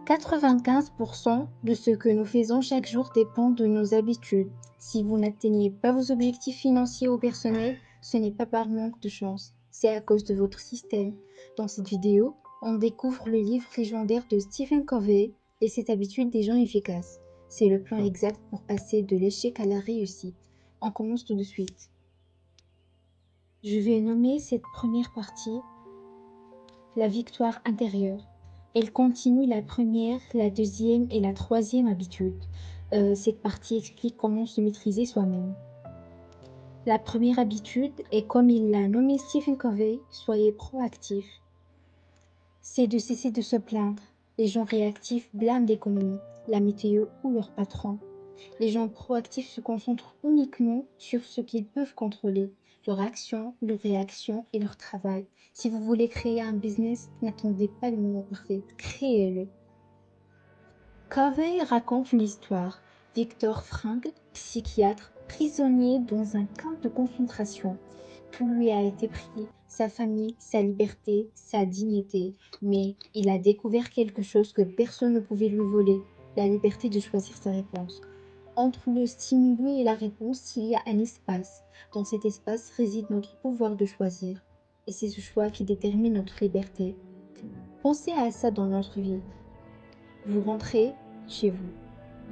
95% de ce que nous faisons chaque jour dépend de nos habitudes. Si vous n'atteignez pas vos objectifs financiers ou personnels, ce n'est pas par manque de chance, c'est à cause de votre système. Dans cette vidéo, on découvre le livre légendaire de Stephen Covey et cette habitude des gens efficaces. C'est le plan exact pour passer de l'échec à la réussite. On commence tout de suite. Je vais nommer cette première partie la victoire intérieure. Elle continue la première, la deuxième et la troisième habitude. Cette partie explique comment se maîtriser soi-même. La première habitude est comme il l'a nommé Stephen Covey, soyez proactif. C'est de cesser de se plaindre. Les gens réactifs blâment l'économie, la météo ou leur patron. Les gens proactifs se concentrent uniquement sur ce qu'ils peuvent contrôler, leur action, leur réaction et leur travail. Si vous voulez créer un business, n'attendez pas le moment parfait, créez-le. Covey raconte une histoire. Viktor Frankl, psychiatre, prisonnier dans un camp de concentration. Tout lui a été pris, sa famille, sa liberté, sa dignité. Mais il a découvert quelque chose que personne ne pouvait lui voler, la liberté de choisir sa réponse. Entre le stimulus et la réponse, il y a un espace. Dans cet espace réside notre pouvoir de choisir. Et c'est ce choix qui détermine notre liberté. Pensez à ça dans notre vie. Vous rentrez chez vous.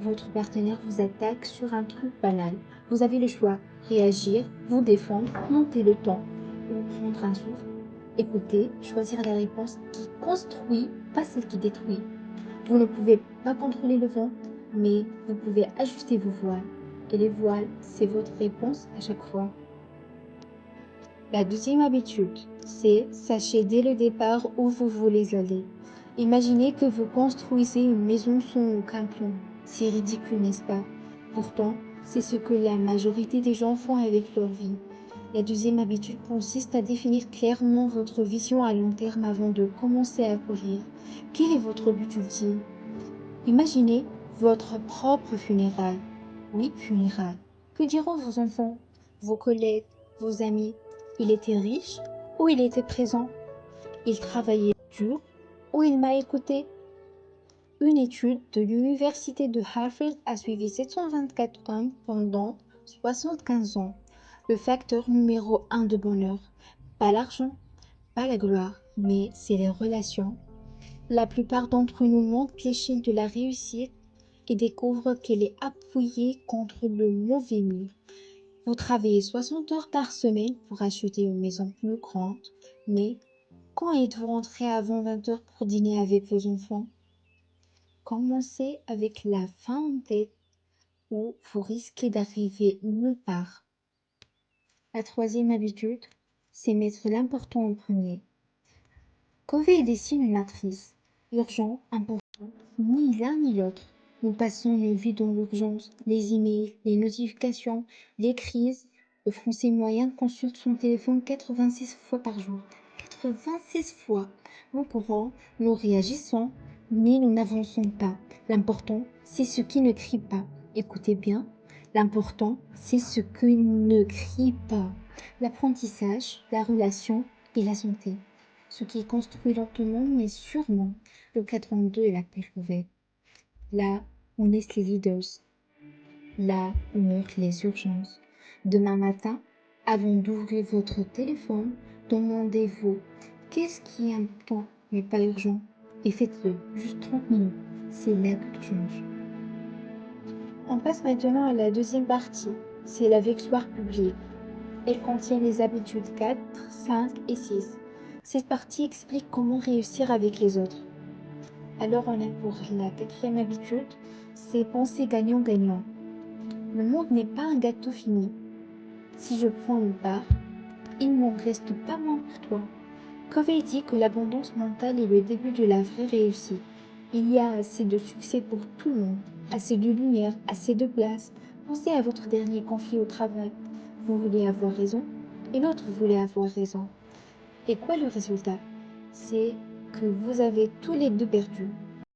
Votre partenaire vous attaque sur un truc banal. Vous avez le choix. Réagir, vous défendre, monter le ton, ou prendre un souffle, écouter, choisir la réponse qui construit, pas celle qui détruit. Vous ne pouvez pas contrôler le vent, mais vous pouvez ajuster vos voiles. Et les voiles, c'est votre réponse à chaque fois. La deuxième habitude, c'est sachez dès le départ où vous voulez aller. Imaginez que vous construisez une maison sans aucun plan. C'est ridicule, n'est-ce pas? Pourtant, c'est ce que la majorité des gens font avec leur vie. La deuxième habitude consiste à définir clairement votre vision à long terme avant de commencer à courir. Quel est votre but ultime? Imaginez votre propre funérailles. Oui, funérailles. Que diront vos enfants, vos collègues, vos amis? Il était riche ou il était présent? Il travaillait dur ou il m'a écouté? Une étude de l'université de Harvard a suivi 724 hommes pendant 75 ans. Le facteur numéro 1 de bonheur, pas l'argent, pas la gloire, mais c'est les relations. La plupart d'entre nous montent l'échelle de la réussite et découvrent qu'elle est appuyée contre le mauvais mur. Vous travaillez 60 heures par semaine pour acheter une maison plus grande, mais quand êtes-vous rentré avant 20 heures pour dîner avec vos enfants? Commencez avec la fin en tête ou vous risquez d'arriver nulle part. La troisième habitude, c'est mettre l'important en premier. Covey dessine une matrice. Urgent, important, ni l'un ni l'autre. Nous passons nos vies dans l'urgence, les emails, les notifications, les crises. Le Français moyen consulte son téléphone 86 fois par jour. 86 fois. Nous courons, nous réagissons, mais nous n'avançons pas. L'important, c'est ce qui ne crie pas. Écoutez bien, l'important, c'est ce qui ne crie pas. L'apprentissage, la relation et la santé. Ce qui est construit lentement mais sûrement. Le 82 est la Covey. Là où naissent les leaders. Là où meurent les urgences. Demain matin, avant d'ouvrir votre téléphone, demandez-vous qu'est-ce qui est important mais pas urgent et faites-le, juste 30 minutes. C'est là que tout change. On passe maintenant à la deuxième partie, c'est la victoire publique. Elle contient les habitudes 4, 5 et 6. Cette partie explique comment réussir avec les autres. Alors on est pour la quatrième habitude, c'est penser gagnant-gagnant. Le monde n'est pas un gâteau fini. Si je prends une part, il n'en reste pas moins pour toi. Covey dit que l'abondance mentale est le début de la vraie réussite. Il y a assez de succès pour tout le monde, assez de lumière, assez de place. Pensez à votre dernier conflit au travail. Vous voulez avoir raison et l'autre voulait avoir raison. Et quoi le résultat? C'est que vous avez tous les deux perdu.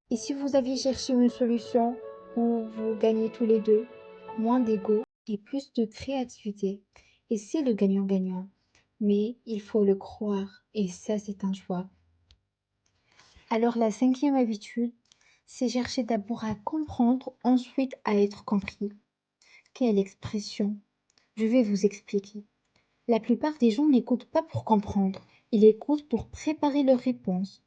Et si vous aviez cherché une solution où vous gagnez tous les deux, moins d'ego et plus de créativité. Et c'est le gagnant-gagnant. Mais il faut le croire et ça c'est un choix. Alors la cinquième habitude, C'est chercher d'abord à comprendre, ensuite à être compris. Quelle expression! Je vais vous expliquer. La plupart des gens n'écoutent pas pour comprendre, ils écoutent pour préparer leurs réponses.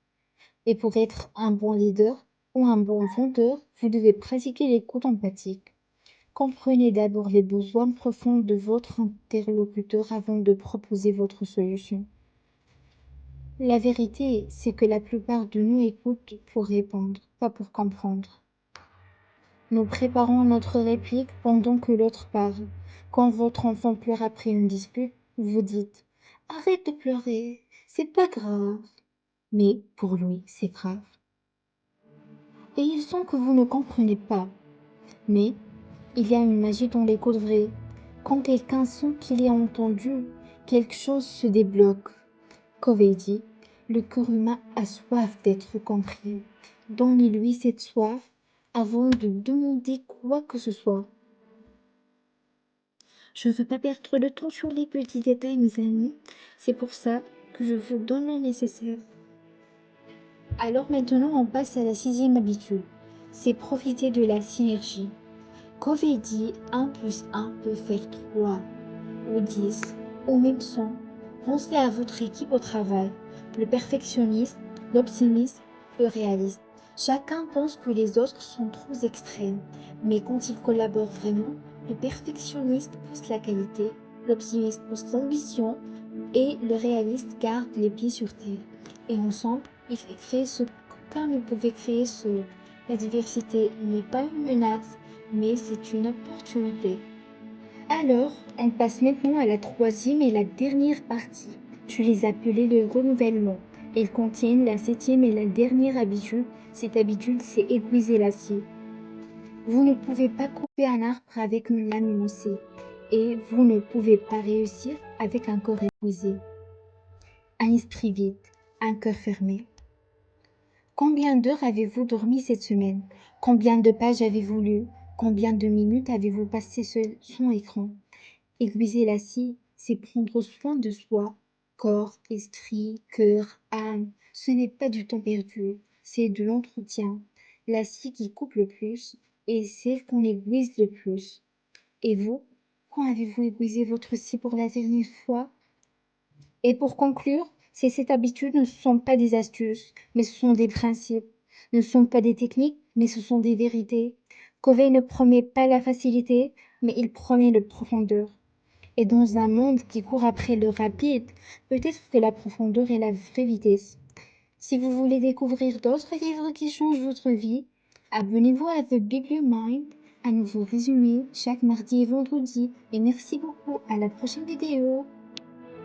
Et pour être un bon leader ou un bon vendeur, vous devez pratiquer l'écoute empathique. Comprenez d'abord les besoins profonds de votre interlocuteur avant de proposer votre solution. La vérité, c'est que la plupart de nous écoutent pour répondre, pas pour comprendre. Nous préparons notre réplique pendant que l'autre parle. Quand votre enfant pleure après une dispute, vous dites: Arrête de pleurer, c'est pas grave. Mais pour lui, c'est grave. Et il sent que vous ne comprenez pas. Mais il y a une magie dans l'écoute vraie. Quand quelqu'un sent qu'il est entendu, quelque chose se débloque. Covey dit: le cœur humain a soif d'être compris. Donnez-lui cette soif avant de demander quoi que ce soit. Je ne veux pas perdre de temps sur les petits détails, mes amis. C'est pour ça que je vous donne le nécessaire. Alors maintenant, on passe à la sixième habitude. C'est profiter de la synergie. Covey dit 1 plus 1 peut faire 3 ou 10 ou même 100. Pensez à votre équipe au travail. Le perfectionniste, l'optimiste, le réaliste. Chacun pense que les autres sont trop extrêmes. Mais quand ils collaborent vraiment, le perfectionniste pousse la qualité, l'optimiste pousse l'ambition et le réaliste garde les pieds sur terre. Et ensemble, ils créent ce qu'aucun ne pouvait créer seul. La diversité n'est pas une menace, mais c'est une opportunité. Alors, on passe maintenant à la troisième et la dernière partie. Je les appelais le renouvellement. Elles contiennent la septième et la dernière habitude. Cette habitude, c'est aiguiser la scie. Vous ne pouvez pas couper un arbre avec une lame émoussée. Et vous ne pouvez pas réussir avec un corps épuisé. Un esprit vide, un cœur fermé. Combien d'heures avez-vous dormi cette semaine? Combien de pages avez-vous lu? Combien de minutes avez-vous passé sans écran? Aiguiser la scie, c'est prendre soin de soi. Corps, esprit, cœur, âme. Ce n'est pas du temps perdu, c'est de l'entretien. La scie qui coupe le plus est celle qu'on aiguise le plus. Et vous, quand avez-vous aiguisé votre scie pour la dernière fois? Et pour conclure, ces habitudes ne sont pas des astuces, mais ce sont des principes. Ne sont pas des techniques, mais ce sont des vérités. Covey ne promet pas la facilité, mais il promet la profondeur. Et dans un monde qui court après le rapide, peut-être que la profondeur est la vraie vitesse. Si vous voulez découvrir d'autres livres qui changent votre vie, abonnez-vous à The Bibliomind, un nouveau résumé chaque mardi et vendredi. Et merci beaucoup, à la prochaine vidéo.